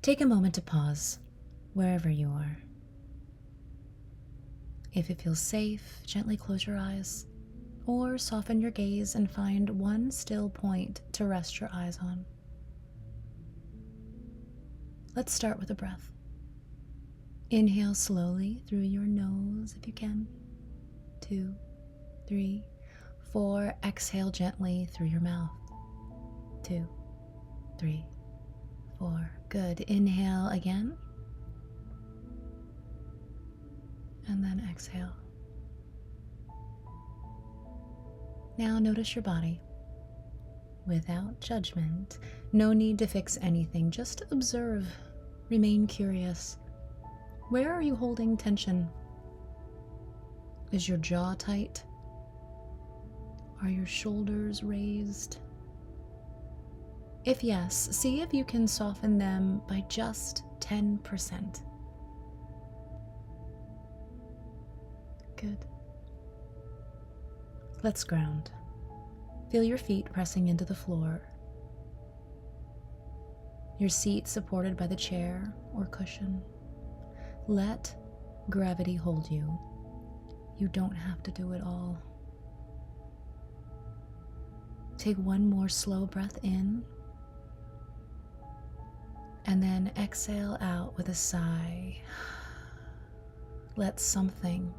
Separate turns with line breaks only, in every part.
Take a moment to pause wherever you are. If it feels safe, gently close your eyes or soften your gaze and find one still point to rest your eyes on. Let's start with a breath. Inhale slowly through your nose if you can. 2, 3, 4. Exhale gently through your mouth. 2, 3, 4. Good. Inhale again. And then exhale. Now notice your body. Without judgment, no need to fix anything, just observe. Remain curious. Where are you holding tension? Is your jaw tight? Are your shoulders raised? If yes, see if you can soften them by just 10%. Good. Let's ground. Feel your feet pressing into the floor. Your seat supported by the chair or cushion. Let gravity hold you. You don't have to do it all. Take one more slow breath in, and then exhale out with a sigh. Let something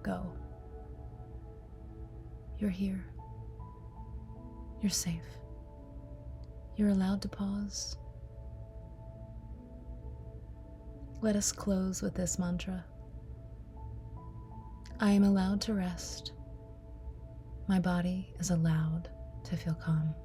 go. You're here. You're safe. You're allowed to pause. Let us close with this mantra. I am allowed to rest. My body is allowed to feel calm.